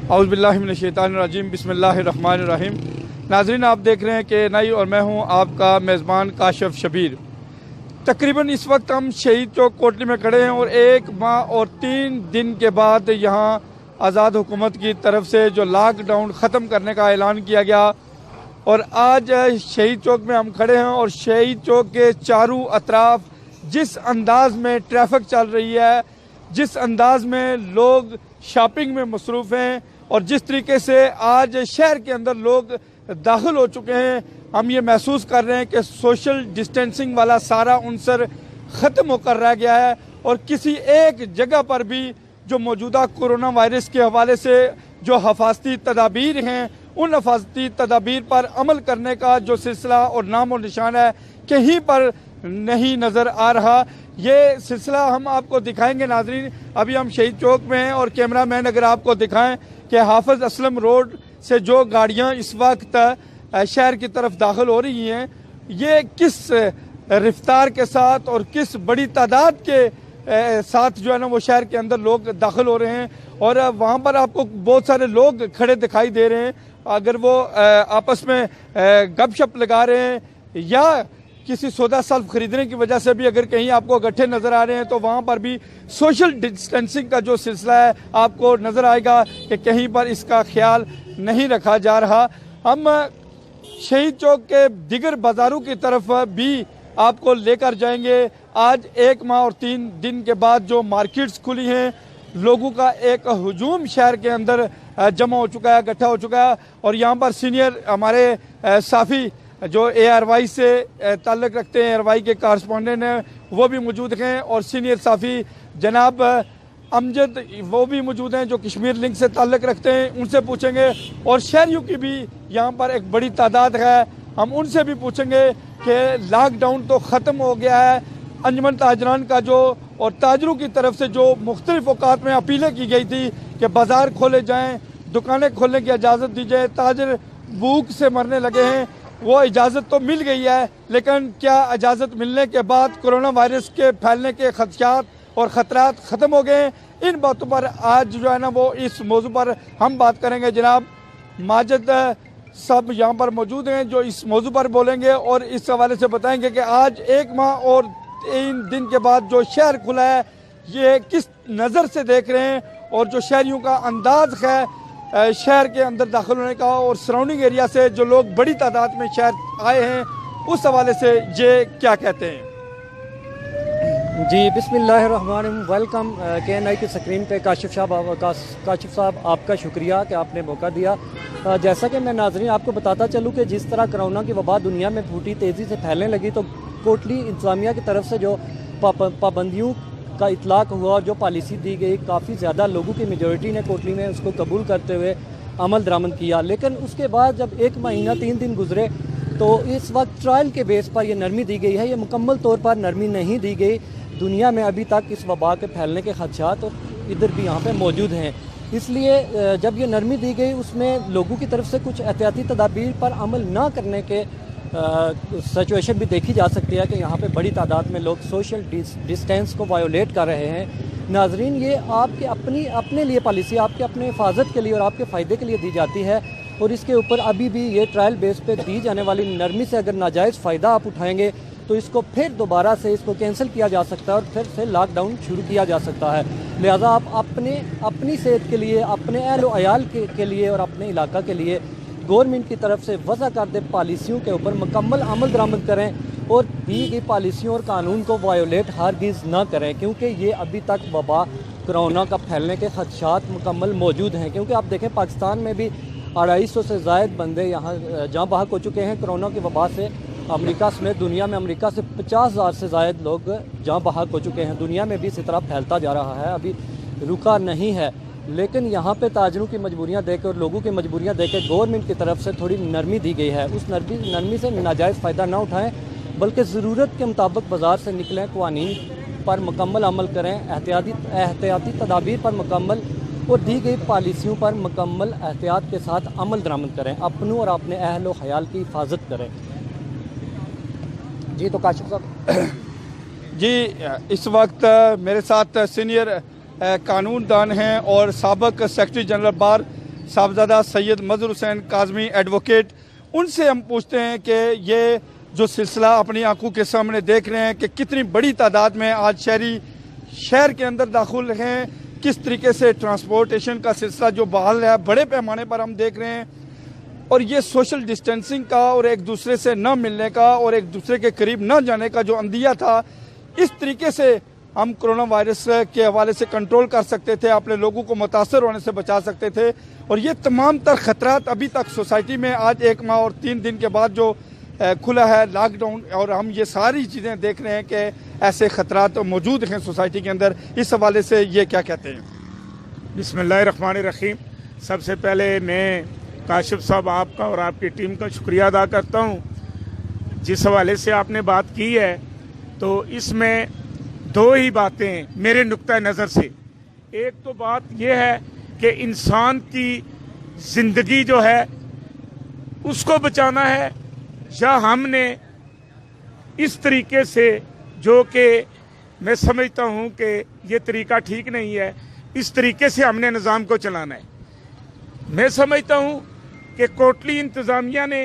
اعوذ باللہ من الشیطان الرجیم بسم اللہ الرحمن الرحیم۔ ناظرین، آپ دیکھ رہے ہیں کہ نئی اور میں ہوں آپ کا میزبان کاشف شبیر۔ تقریباً اس وقت ہم شہید چوک کوٹلی میں کھڑے ہیں اور 1 ماہ اور 3 دن کے بعد یہاں آزاد حکومت کی طرف سے جو لاک ڈاؤن ختم کرنے کا اعلان کیا گیا، اور آج شہید چوک میں ہم کھڑے ہیں اور شہید چوک کے چاروں اطراف جس انداز میں ٹریفک چل رہی ہے، جس انداز میں لوگ شاپنگ میں مصروف ہیں اور جس طریقے سے آج شہر کے اندر لوگ داخل ہو چکے ہیں، ہم یہ محسوس کر رہے ہیں کہ سوشل ڈسٹینسنگ والا سارا عنصر ختم ہو کر رہ گیا ہے، اور کسی ایک جگہ پر بھی جو موجودہ کورونا وائرس کے حوالے سے جو حفاظتی تدابیر ہیں، ان حفاظتی تدابیر پر عمل کرنے کا جو سلسلہ اور نام و نشان ہے کہیں پر نہیں نظر آ رہا۔ یہ سلسلہ ہم آپ کو دکھائیں گے ناظرین۔ ابھی ہم شہید چوک میں ہیں اور کیمرہ مین اگر آپ کو دکھائیں کہ حافظ اسلم روڈ سے جو گاڑیاں اس وقت شہر کی طرف داخل ہو رہی ہیں، یہ کس رفتار کے ساتھ اور کس بڑی تعداد کے ساتھ جو ہے نا وہ شہر کے اندر لوگ داخل ہو رہے ہیں، اور وہاں پر آپ کو بہت سارے لوگ کھڑے دکھائی دے رہے ہیں، اگر وہ آپس میں گپ شپ لگا رہے ہیں یا کسی سودا سلف خریدنے کی وجہ سے بھی اگر کہیں آپ کو اکٹھے نظر آ رہے ہیں، تو وہاں پر بھی سوشل ڈسٹینسنگ کا جو سلسلہ ہے آپ کو نظر آئے گا کہ کہیں پر اس کا خیال نہیں رکھا جا رہا۔ ہم شہید چوک کے دیگر بازاروں کی طرف بھی آپ کو لے کر جائیں گے۔ آج 1 ماہ اور 3 دن کے بعد جو مارکیٹس کھلی ہیں، لوگوں کا ایک ہجوم شہر کے اندر جمع ہو چکا ہے، اکٹھا ہو چکا ہے، اور یہاں پر سینئر ہمارے صافی جو اے آر وائی سے تعلق رکھتے ہیں، اے آر وائی کے کارسپونڈنٹ ہیں، وہ بھی موجود ہیں، اور سینئر صافی جناب امجد وہ بھی موجود ہیں جو کشمیر لنک سے تعلق رکھتے ہیں، ان سے پوچھیں گے، اور شہریوں کی بھی یہاں پر ایک بڑی تعداد ہے، ہم ان سے بھی پوچھیں گے کہ لاک ڈاؤن تو ختم ہو گیا ہے۔ انجمن تاجران کا جو اور تاجروں کی طرف سے جو مختلف اوقات میں اپیلیں کی گئی تھی کہ بازار کھولے جائیں، دکانیں کھولنے کی اجازت دی جائے، تاجر بھوک سے مرنے لگے ہیں، وہ اجازت تو مل گئی ہے، لیکن کیا اجازت ملنے کے بعد کورونا وائرس کے پھیلنے کے خدشات اور خطرات ختم ہو گئے ہیں؟ ان باتوں پر آج جو ہے نا وہ اس موضوع پر ہم بات کریں گے۔ جناب ماجد صاحب یہاں پر موجود ہیں جو اس موضوع پر بولیں گے اور اس حوالے سے بتائیں گے کہ آج 1 ماہ اور 3 دن کے بعد جو شہر کھلا ہے، یہ کس نظر سے دیکھ رہے ہیں، اور جو شہریوں کا انداز ہے شہر کے اندر داخل ہونے کا اور سراؤنڈنگ ایریا سے جو لوگ بڑی تعداد میں شہر آئے ہیں، اس حوالے سے یہ کیا کہتے ہیں؟ جی بسم اللہ الرحمن الرحیم۔ ویلکم KNI کی سکرین پہ کاشف صاحب، آپ کا شکریہ کہ آپ نے موقع دیا۔ جیسا کہ میں ناظرین آپ کو بتاتا چلوں کہ جس طرح کرونا کی وبا دنیا میں پھوٹی، تیزی سے پھیلنے لگی، تو کوٹلی انتظامیہ کی طرف سے جو پابندیوں کا اطلاق ہوا، جو پالیسی دی گئی، کافی زیادہ لوگوں کی میجورٹی نے کوٹلی میں اس کو قبول کرتے ہوئے عمل درآمد کیا، لیکن اس کے بعد جب 1 مہینہ 3 دن گزرے تو اس وقت ٹرائل کے بیس پر یہ نرمی دی گئی ہے۔ یہ مکمل طور پر نرمی نہیں دی گئی، دنیا میں ابھی تک اس وبا کے پھیلنے کے خدشات ادھر بھی یہاں پہ موجود ہیں، اس لیے جب یہ نرمی دی گئی اس میں لوگوں کی طرف سے کچھ احتیاطی تدابیر پر عمل نہ کرنے کے سچویشن بھی دیکھی جا سکتی ہے کہ یہاں پہ بڑی تعداد میں لوگ سوشل ڈسٹینس کو وائیولیٹ کر رہے ہیں۔ ناظرین، یہ آپ کے اپنے لیے پالیسی آپ کے اپنے حفاظت کے لیے اور آپ کے فائدے کے لیے دی جاتی ہے، اور اس کے اوپر ابھی بھی یہ ٹرائل بیس پہ دی جانے والی نرمی سے اگر ناجائز فائدہ آپ اٹھائیں گے تو اس کو پھر دوبارہ سے اس کو کینسل کیا جا سکتا ہے اور پھر سے لاک ڈاؤن شروع کیا جا سکتا ہے۔ لہٰذا آپ اپنی صحت کے لیے، اپنے اہل و عیال کے لیے اور اپنے علاقہ کے لیے گورنمنٹ کی طرف سے وضع کردہ پالیسیوں کے اوپر مکمل عمل درآمد کریں اور دی گئی پالیسیوں اور قانون کو وائیولیٹ ہرگز نہ کریں، کیونکہ یہ ابھی تک وبا کرونا کا پھیلنے کے خدشات مکمل موجود ہیں۔ کیونکہ آپ دیکھیں پاکستان میں بھی 250 سے زائد بندے یہاں جاں بحق ہو چکے ہیں کرونا کی وبا سے۔ امریکہ سمیت دنیا میں امریکہ سے 50,000 سے زائد لوگ جاں بحق ہو چکے ہیں۔ دنیا میں بھی اسی طرح پھیلتا جا رہا ہے، ابھی رکا نہیں ہے، لیکن یہاں پہ تاجروں کی مجبوریاں دیکھ کے اور لوگوں کی مجبوریاں دیکھ کے گورنمنٹ کی طرف سے تھوڑی نرمی دی گئی ہے۔ اس نرمی سے ناجائز فائدہ نہ اٹھائیں، بلکہ ضرورت کے مطابق بازار سے نکلیں، قوانین پر مکمل عمل کریں، احتیاطی تدابیر پر مکمل اور دی گئی پالیسیوں پر مکمل احتیاط کے ساتھ عمل درآمد کریں، اپنوں اور اپنے اہل و عیال کی حفاظت کریں۔ جی تو کاشف صاحب جی اس وقت میرے ساتھ سینئر قانون دان ہیں اور سابق سیکرٹری جنرل بار साहबजादा सैयद मजहर हुसैन काज़मी एडवोकेट, उनसे हम पूछते हैं कि ये जो सिलसिला अपनी आंखों के सामने देख रहे हैं कि कितनी बड़ी तादाद में आज शहर के अंदर दाखिल हैं, किस तरीके से ट्रांसपोर्टेशन का सिलसिला जो बहाल है बड़े पैमाने पर हम देख रहे हैं, और ये सोशल डिस्टेंसिंग का और एक दूसरे से न मिलने का और एक दूसरे के करीब न जाने का जो अंदिया था, इस तरीके से हम कोरोना वायरस के हवाले से कंट्रोल कर सकते थे, अपने लोगों को मुतासर होने से बचा सकते थे। और ये तमाम तर खतरात अभी तक सोसाइटी में आज 1 माह और 3 दिन के बाद जो खुला है लॉकडाउन, और हम ये सारी चीज़ें देख रहे हैं कि ऐसे खतरात मौजूद हैं सोसाइटी के अंदर, इस हवाले से ये क्या कहते हैं? बिस्मिल्लाहिर्रहमानिर्रहीम। सबसे पहले मैं काशिफ साहब आपका और आपकी टीम का शुक्रिया अदा करता हूँ। जिस हवाले से आपने बात की है तो इसमें 2 ही बातें मेरे नुक्ता नज़र से। एक तो बात यह है कि इंसान की ज़िंदगी जो है उसको बचाना है, या हमने इस तरीके से, जो कि मैं समझता हूँ कि ये तरीका ठीक नहीं है, इस तरीके से हमने निज़ाम को चलाना है। मैं समझता हूँ कि कोटली इंतज़ामिया ने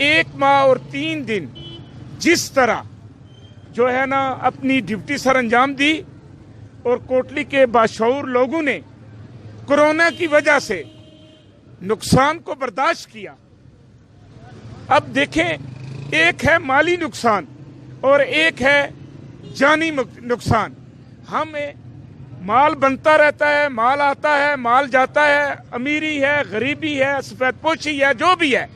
1 माह और 3 दिन जिस तरह जो है ना अपनी ड्यूटी सर अंजाम दी, और कोटली के बाशऊर लोगों ने कोरोना की वजह से नुकसान को बर्दाश्त किया। अब देखें, एक है माली नुकसान और एक है जानी नुकसान। हमें माल बनता रहता है, माल आता है, माल जाता है, अमीरी है, गरीबी है, सफेदपोशी है, जो भी है,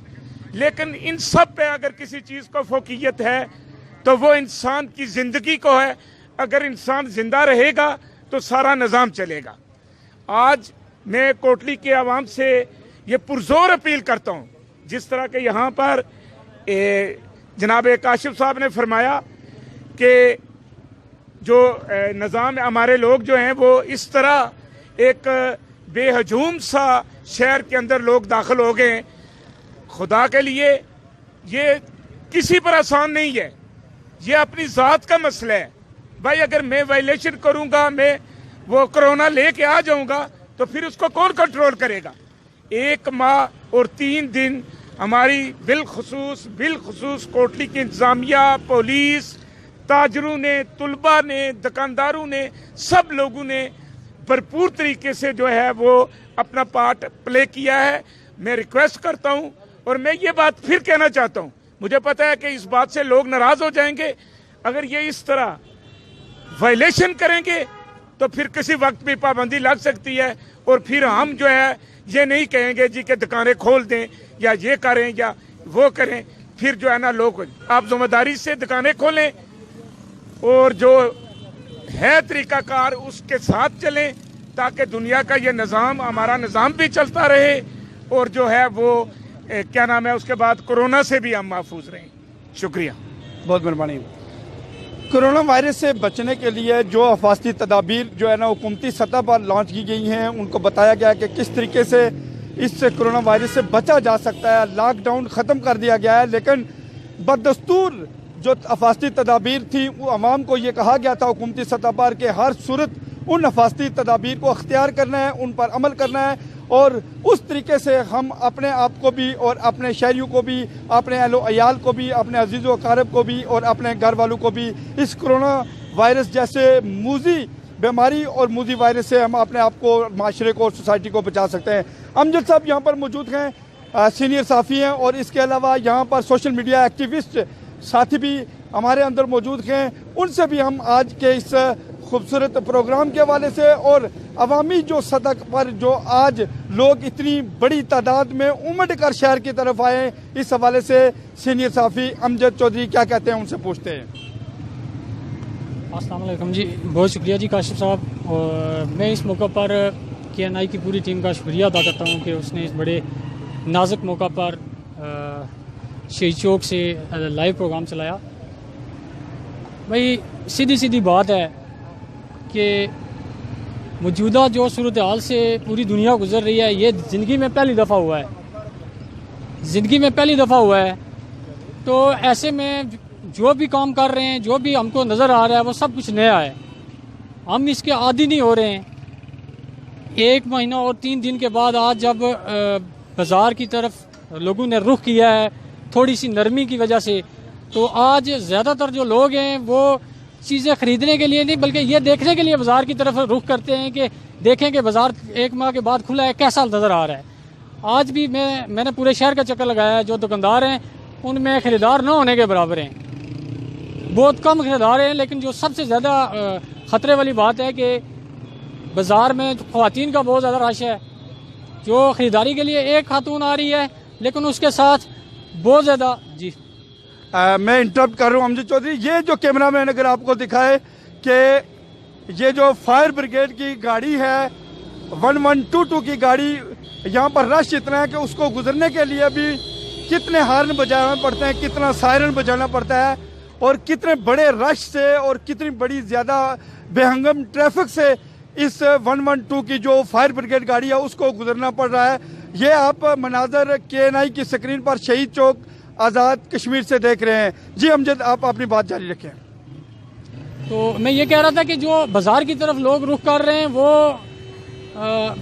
लेकिन इन सब पे अगर किसी चीज़ को फोकियत है तो वो इंसान की ज़िंदगी को है। अगर इंसान जिंदा रहेगा तो सारा निज़ाम चलेगा। आज मैं कोटली के आवाम से ये पुरजोर अपील करता हूँ, जिस तरह के यहाँ पर जनाब काशिफ साहब ने फरमाया कि जो निज़ाम हमारे लोग जो हैं वो इस तरह एक बेहजूम सा शहर के अंदर लोग दाखिल हो गए। खुदा के लिए ये किसी पर आसान नहीं है, ये अपनी ज़ात का मसला है। भाई अगर मैं वायलेशन करूँगा, मैं वो कोरोना लेके आ जाऊँगा, तो फिर उसको कौन कंट्रोल करेगा? 1 माह और 3 दिन हमारी बिलखुसूस कोटली की इंतज़ामिया, पुलिस, ताजरों ने, तुलबा ने, दुकानदारों ने, सब लोगों ने भरपूर तरीके से जो है वो अपना पार्ट प्ले किया है। मैं रिक्वेस्ट करता हूँ, और मैं ये बात फिर कहना चाहता हूँ, मुझे पता है कि इस बात से लोग नाराज़ हो जाएंगे। अगर ये इस तरह वायलेशन करेंगे तो फिर किसी वक्त भी पाबंदी लग सकती है, और फिर हम जो है ये नहीं कहेंगे जी कि दुकानें खोल दें या ये करें या वो करें। फिर जो है ना लोग, आप जिम्मेदारी से दुकानें खोलें और जो है तरीकाकार उसके साथ चलें, ताकि दुनिया का ये निज़ाम, हमारा निज़ाम भी चलता रहे, और जो है वो क्या नाम है, उसके बाद कोरोना से भी हम महफूज रहें। शुक्रिया, बहुत मेहरबानी। कोरोना वायरस से बचने के लिए जो हिफाजती तदाबीर जो है ना हुकूमती सतह पर लॉन्च की गई हैं, उनको बताया गया है कि किस तरीके से इससे कोरोना वायरस से बचा जा सकता है। लॉकडाउन ख़त्म कर दिया गया है, लेकिन बदस्तूर जो हिफाजती तदाबीर थी वो अवाम को ये कहा गया था हुकूमती सतह पर कि हर सूरत उन हिफाजती तदाबीर को अख्तियार करना है, उन पर अमल करना है, और उस तरीके से हम अपने आप को भी और अपने शहरियों को भी, अपने अहलो अयाल को भी, अपने अजीज़ व अकारब को भी और अपने घर वालों को भी इस कोरोना वायरस जैसे मूजी बीमारी और मूजी वायरस से हम अपने आप को, माशरे को और सोसाइटी को बचा सकते हैं। अमजद साहब यहाँ पर मौजूद हैं, सीनियर साफ़ी हैं, और इसके अलावा यहाँ पर सोशल मीडिया एक्टिविस्ट साथी भी हमारे अंदर मौजूद हैं। उनसे भी हम आज के इस खूबसूरत प्रोग्राम के हवाले से और अवामी जो सतह पर जो आज लोग इतनी बड़ी तादाद में उमड़ कर शहर की तरफ आए, इस हवाले से सीनियर साफ़ी अमजद चौधरी क्या कहते हैं, उनसे पूछते हैं। अस्सलाम वालेकुम जी, बहुत शुक्रिया जी काशिफ साहब। और मैं इस मौका पर KNI की पूरी टीम का शुक्रिया अदा करता हूँ कि उसने इस बड़े नाजुक मौका पर शहीद चौक से लाइव प्रोग्राम चलाया। भाई सीधी सीधी बात है कि मौजूदा जो सूरत हाल से पूरी दुनिया गुजर रही है, ये ज़िंदगी में पहली दफ़ा हुआ है, ज़िंदगी में पहली दफ़ा हुआ है। तो ऐसे में जो भी काम कर रहे हैं, जो भी हमको नज़र आ रहा है, वो सब कुछ नया है, हम इसके आदी नहीं हो रहे हैं। 1 महीना और 3 दिन के बाद आज जब बाज़ार की तरफ लोगों ने रुख किया है थोड़ी सी नरमी की वजह से, तो आज ज़्यादातर जो लोग हैं वो चीज़ें ख़रीदने के लिए नहीं बल्कि ये देखने के लिए बाज़ार की तरफ रुख करते हैं कि देखें कि बाज़ार 1 माह के बाद खुला है कैसा नज़र आ रहा है। आज भी मैंने पूरे शहर का चक्कर लगाया है, जो दुकानदार हैं उनमें ख़रीदार न होने के बराबर हैं, बहुत कम ख़रीदार हैं। लेकिन जो सबसे ज़्यादा ख़तरे वाली बात है कि बाज़ार में ख़वातीन का बहुत ज़्यादा रश है, जो ख़रीदारी के लिए एक खातून आ रही है लेकिन उसके साथ बहुत ज़्यादा जी मैं इंटरप्ट कर रहा हूँ अमजद चौधरी। ये जो कैमरा मैन अगर आपको दिखाए कि ये जो फायर ब्रिगेड की गाड़ी है 1122 की गाड़ी, यहाँ पर रश इतना है कि उसको गुजरने के लिए भी कितने हार्न बजाने पड़ते हैं, कितना सायरन बजाना पड़ता है और कितने बड़े रश से और कितनी बड़ी ज़्यादा बेहंगम ट्रैफिक से इस 112 की जो फायर ब्रिगेड गाड़ी है उसको गुजरना पड़ रहा है। ये आप मनाजर KNI की स्क्रीन पर शहीद चौक आज़ाद कश्मीर से देख रहे हैं। जी अमजद, आप अपनी बात जारी रखें। तो मैं ये कह रहा था कि जो बाज़ार की तरफ लोग रुख कर रहे हैं वो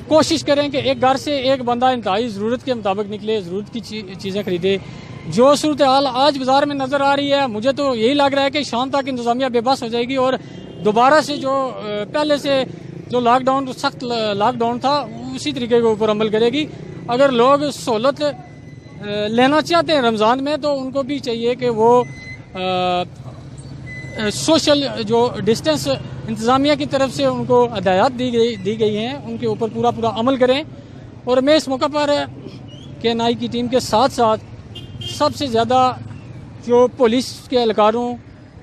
कोशिश करें कि एक घर से एक बंदा इंतहाई ज़रूरत के मुताबिक निकले, ज़रूरत की चीज़ें ख़रीदे। जो सूरत हाल आज बाज़ार में नज़र आ रही है, मुझे तो यही लग रहा है कि शाम तक इंतज़ामिया बेबस हो जाएगी और दोबारा से जो पहले से जो लॉकडाउन, सख्त लॉकडाउन था, उसी तरीके के ऊपर अमल करेगी। अगर लोग सहूलत लेना चाहते हैं रमज़ान में तो उनको भी चाहिए कि वो सोशल जो डिस्टेंस इंतज़ामिया की तरफ से उनको हदायत दी गई हैं उनके ऊपर पूरा अमल करें। और मैं इस मौका पर KNI की टीम के साथ साथ सबसे ज़्यादा जो पुलिस के एहलकारों,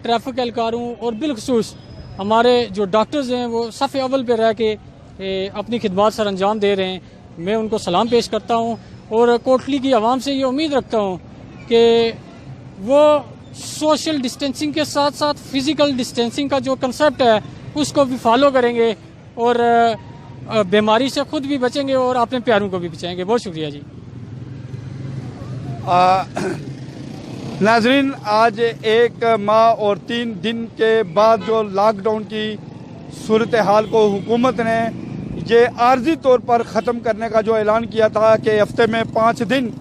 ट्रैफिक के एहलकारों और बिलखसूस हमारे जो डॉक्टर्स हैं वो सफ़े अव्वल पे रह के अपनी खिदमत सर अंजाम दे रहे हैं, मैं उनको सलाम पेश करता हूँ और कोटली की आवाम से ये उम्मीद रखता हूँ कि वो सोशल डिस्टेंसिंग के साथ साथ फिज़िकल डिस्टेंसिंग का जो कंसेप्ट है उसको भी फॉलो करेंगे और बीमारी से खुद भी बचेंगे और अपने प्यारों को भी बचाएंगे। बहुत शुक्रिया जी। नाजरीन, आज 1 माह और 3 दिन के बाद जो लॉकडाउन की सूरत हाल को हुकूमत ने ये आर्जी तौर पर ख़त्म करने का जो ऐलान किया था कि हफ्ते में 5 दिन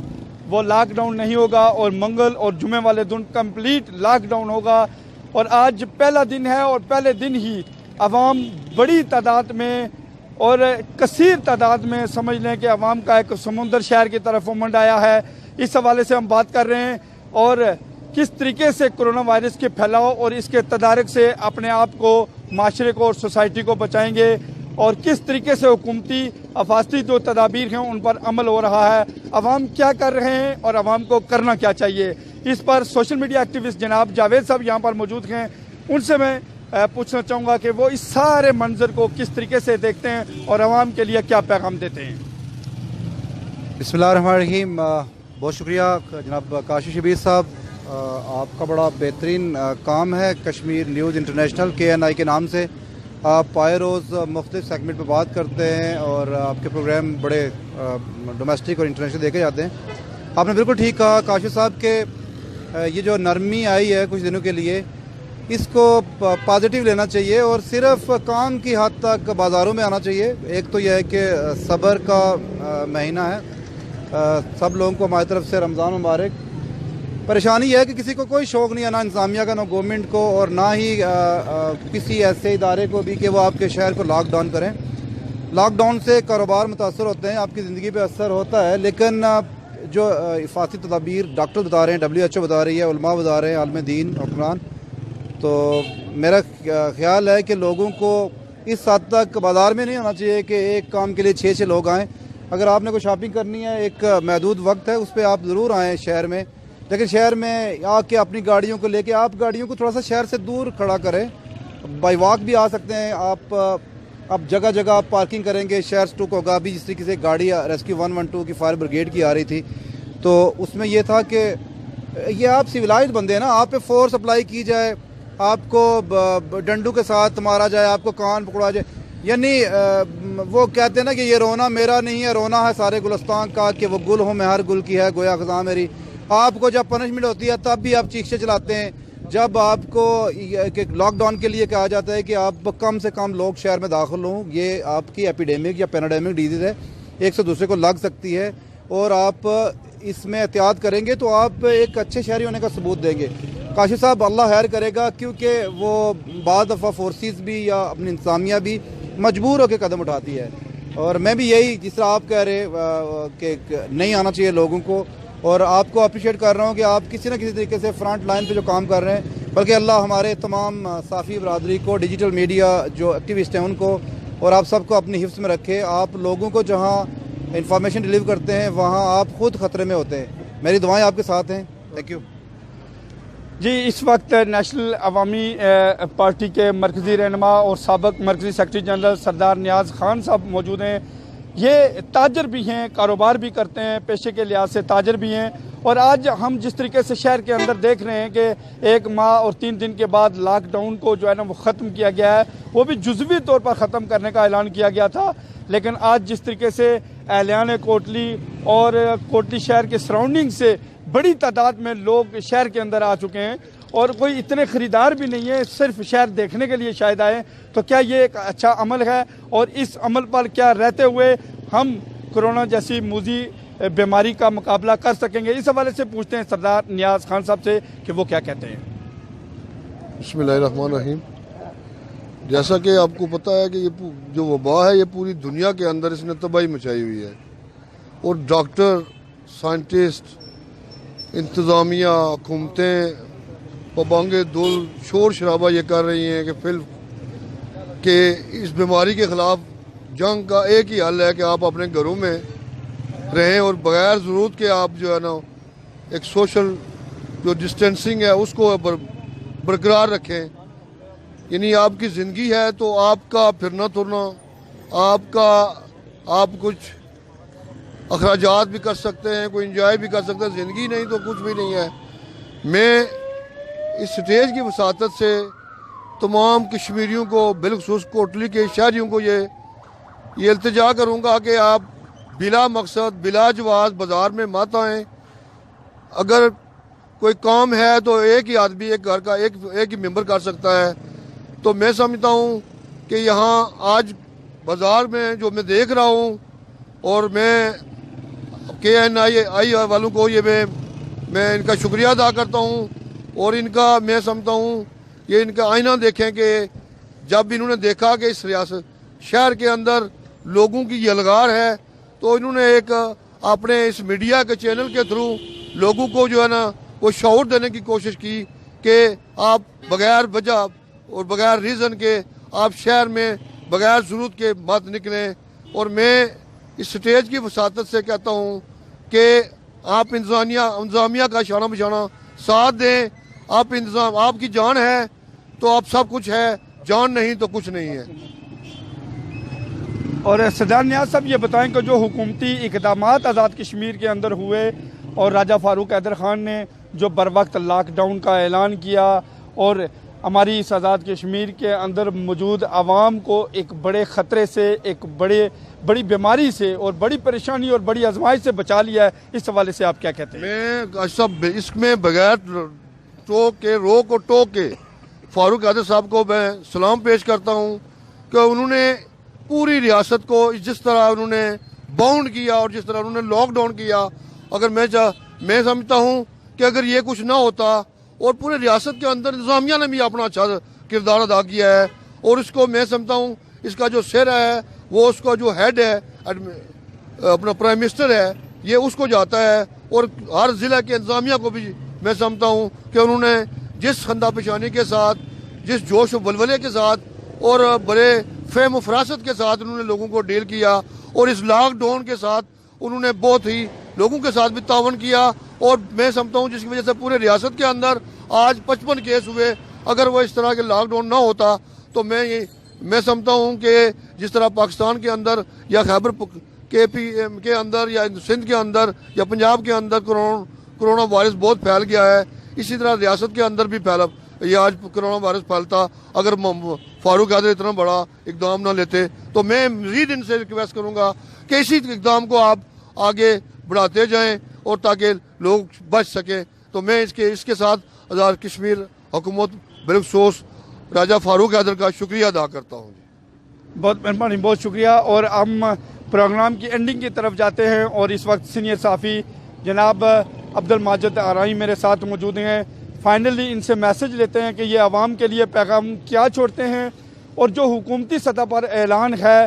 वो लॉकडाउन नहीं होगा और मंगल और जुमे वाले दिन कंप्लीट लॉकडाउन होगा। और आज पहला दिन है और पहले दिन ही अवाम बड़ी तादाद में और कसीर तादाद में, समझ लें कि अवाम का एक समुंदर शहर की तरफ उमड़ आया है। इस हवाले से हम बात कर रहे हैं और किस तरीके से कोरोना वायरस के फैलाव और इसके तदारक से अपने आप को, माशरे को और सोसाइटी को बचाएंगे और किस तरीके से हुकूमती अफास्ती जो तदाबीर हैं उन पर अमल हो रहा है, अवाम क्या कर रहे हैं और अवाम को करना क्या चाहिए। इस पर सोशल मीडिया एक्टिविस्ट जनाब जावेद साहब यहाँ पर मौजूद हैं, उनसे मैं पूछना चाहूँगा कि वो इस सारे मंजर को किस तरीके से देखते हैं और अवाम के लिए क्या पैगाम देते हैं। बिस्मिल्लाहिर्रहमानिर्रहीम। बहुत शुक्रिया जनाब काशिफ शबीर साहब, आपका बड़ा बेहतरीन काम है कश्मीर न्यूज़ इंटरनेशनल KNI के नाम से। आप आए रोज़ मुख्तलिफ सेगमेंट पर बात करते हैं और आपके प्रोग्राम बड़े डोमेस्टिक और इंटरनेशनल देखे जाते हैं। आपने बिल्कुल ठीक कहा काशिफ साहब के ये जो नरमी आई है कुछ दिनों के लिए, इसको पॉजिटिव लेना चाहिए और सिर्फ काम की हद तक बाज़ारों में आना चाहिए। एक तो यह है कि सब्र का महीना है, सब लोगों को हमारी तरफ से रमज़ान मुबारक। परेशानी यह है कि किसी को कोई शौक़ नहीं है, ना इंतज़ामिया का, ना गवर्नमेंट को और ना ही किसी ऐसे इदारे को भी कि वो आपके शहर को लॉकडाउन करें। लॉकडाउन से कारोबार मुतासर होते हैं, आपकी ज़िंदगी पे असर होता है, लेकिन जो हिफाजती तदाबीर डॉक्टर बता रहे हैं, WHO बता रही है, उलमा बता रहे हैं, आलम दीन हुक्मरान, तो मेरा ख्याल है कि लोगों को इस हद तक बाज़ार में नहीं होना चाहिए कि एक काम के लिए 6 लोग आएँ। अगर आपने कोई शॉपिंग करनी है, एक महदूद वक्त है, उस पर आप ज़रूर आएँ शहर में, लेकिन शहर में आके अपनी गाड़ियों को लेके आप गाड़ियों को थोड़ा सा शहर से दूर खड़ा करें। बाई वॉक भी आ सकते हैं आप जगह जगह आप पार्किंग करेंगे, शहर स्टुक होगा। अभी जिस तरीके से गाड़ी रेस्क्यू 112 की फायर ब्रिगेड की आ रही थी, तो उसमें यह था कि ये आप सिविलाइज बंदे हैं ना, आप पे फोर्स अप्लाई की जाए, आपको डंडू के साथ मारा जाए, आपको कान पकड़ा जाए, यानी वो कहते हैं ना कि ये रोना मेरा नहीं है, रोना है सारे गुलस्तान का, कि वो गुल हो मैं हर गुल की है गोया ख़ज़ां मेरी। आपको जब पनिशमेंट होती है तब भी आप चीखे चलाते हैं, جب آپ کو لاک ڈاؤن کے لیے کہا جاتا ہے کہ آپ کم سے کم لوگ شہر میں داخل ہوں، یہ آپ کی ایپیڈیمک یا پیناڈیمک ڈیزیز ہے، ایک سے دوسرے کو لگ سکتی ہے، اور آپ اس میں احتیاط کریں گے تو آپ ایک اچھے شہری ہونے کا ثبوت دیں گے۔ کاشف صاحب اللہ خیر کرے گا، کیونکہ وہ بعض دفعہ فورسز بھی یا اپنی انتظامیہ بھی مجبور ہو کے قدم اٹھاتی ہے، اور میں بھی یہی جس طرح آپ کہہ رہے کہ نہیں آنا چاہیے لوگوں کو، اور آپ کو اپریشیٹ کر رہا ہوں کہ آپ کسی نہ کسی طریقے سے فرنٹ لائن پہ جو کام کر رہے ہیں، بلکہ اللہ ہمارے تمام صحافی برادری کو، ڈیجیٹل میڈیا جو ایکٹیوسٹ ہیں ان کو اور آپ سب کو اپنی حفظ میں رکھے۔ آپ لوگوں کو جہاں انفارمیشن ڈیلیور کرتے ہیں وہاں آپ خود خطرے میں ہوتے ہیں۔ میری دعائیں آپ کے ساتھ ہیں۔ Thank you. جی، اس وقت نیشنل عوامی پارٹی کے مرکزی رہنما اور سابق مرکزی سیکرٹری جنرل سردار نیاز خان صاحب موجود ہیں۔ یہ تاجر بھی ہیں، کاروبار بھی کرتے ہیں، پیشے کے لحاظ سے تاجر بھی ہیں، اور آج ہم جس طریقے سے شہر کے اندر دیکھ رہے ہیں کہ 1 ماہ اور 3 دن کے بعد لاک ڈاؤن کو جو ہے نا وہ ختم کیا گیا ہے، وہ بھی جزوی طور پر ختم کرنے کا اعلان کیا گیا تھا، لیکن آج جس طریقے سے اہلیان کوٹلی اور کوٹلی شہر کے سراؤنڈنگ سے بڑی تعداد میں لوگ شہر کے اندر آ چکے ہیں، اور کوئی اتنے خریدار بھی نہیں ہے، صرف شہر دیکھنے کے لیے شاید آئے، تو کیا یہ ایک اچھا عمل ہے؟ اور اس عمل پر کیا رہتے ہوئے ہم کرونا جیسی موذی بیماری کا مقابلہ کر سکیں گے؟ اس حوالے سے پوچھتے ہیں سردار نیاز خان صاحب سے کہ وہ کیا کہتے ہیں۔ بسم اللہ الرحمن الرحیم۔ جیسا کہ آپ کو پتہ ہے کہ یہ جو وبا ہے یہ پوری دنیا کے اندر اس نے تباہی مچائی ہوئی ہے، اور ڈاکٹر، سائنٹسٹ، انتظامیہ، حکومتیں پابنگ دل شور شرابہ یہ کر رہی ہیں کہ اس بیماری کے خلاف جنگ کا ایک ہی حل ہے کہ آپ اپنے گھروں میں رہیں، اور بغیر ضرورت کے آپ جو ہے نا ایک سوشل جو ڈسٹینسنگ ہے اس کو برقرار رکھیں۔ یعنی آپ کی زندگی ہے تو آپ کا پھرنا ترنا، آپ کچھ اخراجات بھی کر سکتے ہیں، کوئی انجوائے بھی کر سکتے ہیں، زندگی نہیں تو کچھ بھی نہیں ہے۔ میں اس سٹیج کی وساطت سے تمام کشمیریوں کو، بالخصوص کوٹلی کے شہریوں کو یہ التجا کروں گا کہ آپ بلا مقصد، بلا جواز بازار میں مت آئیں۔ اگر کوئی کام ہے تو ایک ہی آدمی ایک گھر کا ایک ہی ممبر کر سکتا ہے، تو میں سمجھتا ہوں کہ یہاں آج بازار میں جو میں دیکھ رہا ہوں، اور میں KNI والوں کو میں ان کا شکریہ ادا کرتا ہوں، اور ان کا میں سمجھتا ہوں یہ ان کا آئینہ دیکھیں کہ جب انہوں نے دیکھا کہ اس ریاست شہر کے اندر لوگوں کی یہ الغار ہے، تو انہوں نے ایک اپنے اس میڈیا کے چینل کے تھرو لوگوں کو جو ہے نا وہ شعور دینے کی کوشش کی کہ آپ بغیر وجہ اور بغیر ریزن کے آپ شہر میں بغیر ضرورت کے مت نکلیں۔ اور میں اس سٹیج کی وساطت سے کہتا ہوں کہ آپ انتظامیہ کا شانہ بشانہ ساتھ دیں۔ آپ کی جان ہے تو آپ سب کچھ ہے، جان نہیں تو کچھ نہیں ہے۔ اور سردار نیاز صاحب یہ بتائیں کہ جو حکومتی اقدامات آزاد کشمیر کے اندر ہوئے، اور راجہ فاروق حیدر خان نے جو بر وقت لاک ڈاؤن کا اعلان کیا، اور ہماری اس آزاد کشمیر کے اندر موجود عوام کو ایک بڑے خطرے سے، ایک بڑی بیماری سے اور بڑی پریشانی اور بڑی آزمائش سے بچا لیا ہے، اس حوالے سے آپ کیا کہتے ہیں؟ میں سب اس میں بغیر روک اور ٹوک کے فاروق حیدر صاحب کو میں سلام پیش کرتا ہوں کہ انہوں نے پوری ریاست کو جس طرح انہوں نے باؤنڈ کیا اور جس طرح انہوں نے لاک ڈاؤن کیا، اگر میں سمجھتا ہوں کہ اگر یہ کچھ نہ ہوتا، اور پورے ریاست کے اندر انتظامیہ نے بھی اپنا اچھا کردار ادا کیا ہے، اور اس کو میں سمجھتا ہوں اس کا جو سر ہے وہ اس کا جو ہیڈ ہے اپنا پرائم منسٹر ہے، یہ اس کو جاتا ہے، اور ہر ضلع کے انتظامیہ کو بھی میں سمجھتا ہوں کہ انہوں نے جس خندہ پیشانی کے ساتھ، جس جوش و ولولے کے ساتھ اور بڑے فہم و فراست کے ساتھ انہوں نے لوگوں کو ڈیل کیا، اور اس لاک ڈاؤن کے ساتھ انہوں نے بہت ہی لوگوں کے ساتھ بھی تعاون کیا، اور میں سمجھتا ہوں جس کی وجہ سے پورے ریاست کے اندر آج 55 کیس ہوئے۔ اگر وہ اس طرح کے لاک ڈاؤن نہ ہوتا تو میں سمجھتا ہوں کہ جس طرح پاکستان کے اندر یا خیبر کے اندر یا سندھ کے اندر یا پنجاب کے اندر کرونا وائرس بہت پھیل گیا ہے، اسی طرح ریاست کے اندر بھی یہ آج کرونا وائرس پھیلتا اگر فاروق حیدر اتنا بڑا اقدام نہ لیتے۔ تو میں مزید ان سے ریکویسٹ کروں گا کہ اسی اقدام کو آپ آگے بڑھاتے جائیں اور تاکہ لوگ بچ سکیں۔ تو میں اس کے ساتھ آزاد کشمیر हुकूमत बिलखसूस राजा फारूक हैदर का शुक्रिया अदा करता हूँ। बहुत मेहरबानी, बहुत शुक्रिया। और हम प्रोग्राम की एंडिंग की तरफ जाते हैं और इस वक्त सीनियर साफ़ी जनाब अब्दुल माजिद आराई मेरे साथ मौजूद हैं। फाइनली इनसे मैसेज लेते हैं कि ये आवाम के लिए पैगाम क्या छोड़ते हैं और जो हुकूमती सतह पर ऐलान है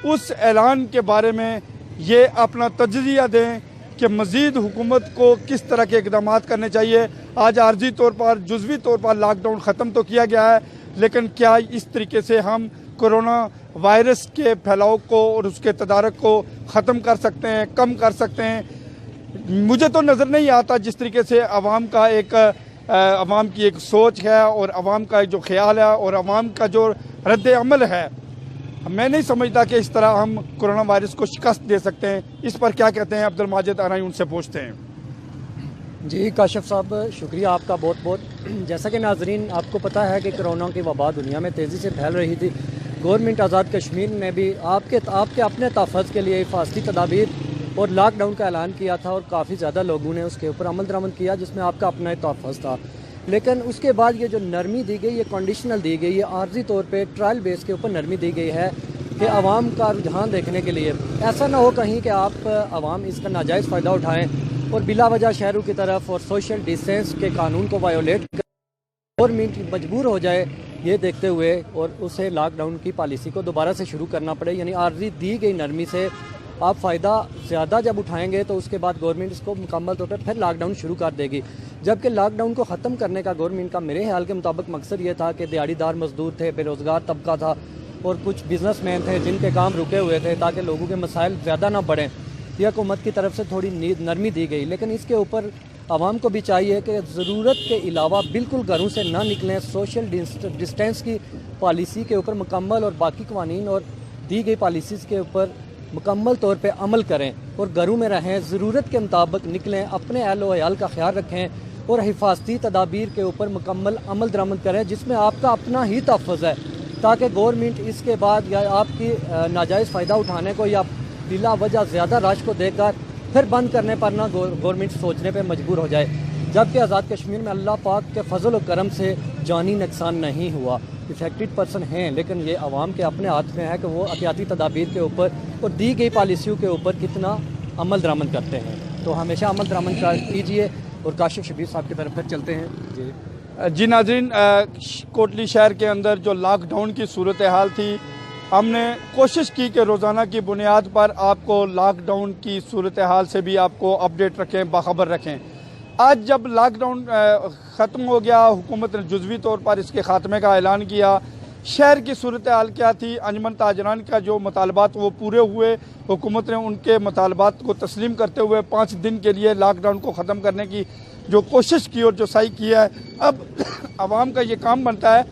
उस ऐलान के बारे में ये अपना तजज़िया दें कि मज़ीद हुकूमत को किस तरह के इक़दाम करने चाहिए। आज आर्जी तौर पर, जुज़वी तौर पर लॉकडाउन ख़त्म तो किया गया है, लेकिन क्या इस तरीके से हम कोरोना वायरस के फैलाव को और उसके तदारक को ख़त्म कर सकते हैं, कम कर सकते हैं? मुझे तो नज़र नहीं आता जिस तरीके से आवाम की एक सोच है और आवाम का जो ख्याल है और आवाम का जो रद्द अमल है, मैं नहीं समझता कि इस तरह हम कोरोना वायरस को शिकस्त दे सकते हैं। इस पर क्या कहते हैं अब्दुल माजिद आराई, उनसे पूछते हैं। जी काशिफ साहब, शुक्रिया आपका बहुत बहुत। जैसा कि नाजरीन आपको पता है कि कोरोना की वबा दुनिया में तेज़ी से फैल रही थी। गवर्नमेंट आज़ाद कश्मीर ने भी आपके अपने तहफ़्फ़ुज़ के लिए हिफाजती तदाबीर और लॉकडाउन का ऐलान किया था और काफ़ी ज़्यादा लोगों ने उसके ऊपर अमल दरामद किया, जिसमें आपका अपना तहफ़्फ़ुज़ था। लेकिन उसके बाद ये जो नरमी दी गई, ये कंडीशनल दी गई, ये आर्जी तौर पे ट्रायल बेस के ऊपर नरमी दी गई है कि आवाम का रुझान देखने के लिए। ऐसा ना हो कहीं कि आप आवाम इसका नाजायज़ फ़ायदा उठाएं और बिला वजह शहरों की तरफ और सोशल डिस्टेंस के कानून को वायोलेट कर गवर्नमेंट मजबूर हो जाए ये देखते हुए और उसे लॉकडाउन की पॉलिसी को दोबारा से शुरू करना पड़े। यानी आर्जी दी गई नरमी से आप फ़ायदा ज़्यादा जब उठाएंगे तो उसके बाद गवर्नमेंट इसको मुकम्मल तौर पर फिर लॉकडाउन शुरू कर देगी। जबकि लॉकडाउन को ख़त्म करने का गवर्नमेंट का मेरे ख्याल के मुताबिक मकसद ये था कि दिहाड़ीदार मजदूर थे, बेरोज़गार तबका था और कुछ बिजनेसमैन थे जिनके काम रुके हुए थे, ताकि लोगों के मसाइल ज़्यादा ना बढ़ें। यह हुकूमत की तरफ से थोड़ी नरमी दी गई, लेकिन इसके ऊपर आवाम को भी चाहिए कि ज़रूरत के अलावा बिल्कुल घरों से ना निकलें, सोशल डिस्टेंस की पॉलिसी के ऊपर मुकम्मल और बाकी कवानीन और दी गई पॉलिसीज़ के ऊपर मुकम्मल तौर पे अमल करें और घरों में रहें, ज़रूरत के मुताबिक निकलें, अपने अहल अयाल का ख्याल रखें और हिफाजती तदाबीर के ऊपर मुकम्मल अमल दरामद करें, जिसमें आपका अपना ही तहफ़्फ़ुज़ है, ताकि गवर्नमेंट इसके बाद या आपकी नाजायज़ फ़ायदा उठाने को या बिला वजह ज़्यादा रश को देकर फिर बंद करने पर ना गवर्नमेंट सोचने पर मजबूर हो जाए। जबकि आज़ाद कश्मीर में अल्लाह पाक के फजल और करम से जानी नुकसान नहीं हुआ। इफेक्टेड पर्सन हैं, लेकिन ये आवाम के अपने हाथ में है कि वो एहतियाती तदाबीर के ऊपर और दी गई पॉलिसियों के ऊपर कितना अमल दरामद करते हैं। तो हमेशा अमल दरामद कीजिए और काशिफ शबीर साहब की तरफ फिर चलते हैं। जी नाज़रीन, कोटली शहर के अंदर जो लॉकडाउन की सूरत हाल थी, हमने कोशिश की कि रोज़ाना की बुनियाद पर आपको लॉकडाउन की सूरत हाल से भी आपको अपडेट रखें, बाखबर रखें। आज जब लॉकडाउन ख़त्म हो गया, हुकूमत ने जुज़वी तौर पर इसके ख़ात्मे का ऐलान किया, शहर की सूरत हाल क्या थी? अंजुमन ताजरान का जो मुतालबात वो पूरे हुए। हुकूमत ने उनके मुतालबात को तस्लीम करते हुए 5 दिन के लिए लॉकडाउन को ख़त्म करने की जो कोशिश की और जो सही की है। अब आवाम का ये काम बनता है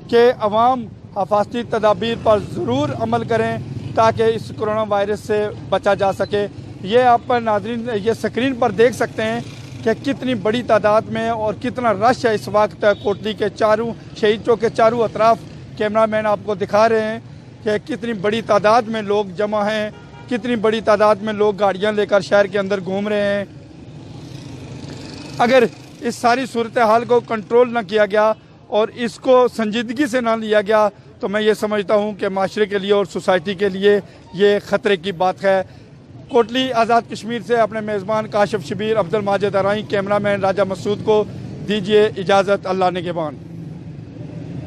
कि आवाम हिफाजती तदाबीर पर ज़रूर अमल करें ताकि इस कोरोना वायरस से बचा जा सके। ये आप नाज़रीन ये स्क्रीन पर देख सकते हैं कि कितनी बड़ी तादाद में और कितना रश है इस वक्त कोटली के चारों शहीद चौक के चारों अतराफ। कैमरामैन आपको दिखा रहे हैं कि कितनी बड़ी तादाद में लोग जमा हैं, कितनी बड़ी तादाद में लोग गाड़ियां लेकर शहर के अंदर घूम रहे हैं। अगर इस सारी सूरत हाल को कंट्रोल न किया गया और इसको संजीदगी से ना लिया गया तो मैं ये समझता हूँ कि माशरे के लिए और सोसाइटी के लिए ये ख़तरे की बात है। कोटली आज़ाद कश्मीर से अपने मेज़बान काशिफ शबीर, अब्दुल माजिद आराई, कैमरामैन राजा मसूद को दीजिए इजाज़त। अल्लाह निगहबान।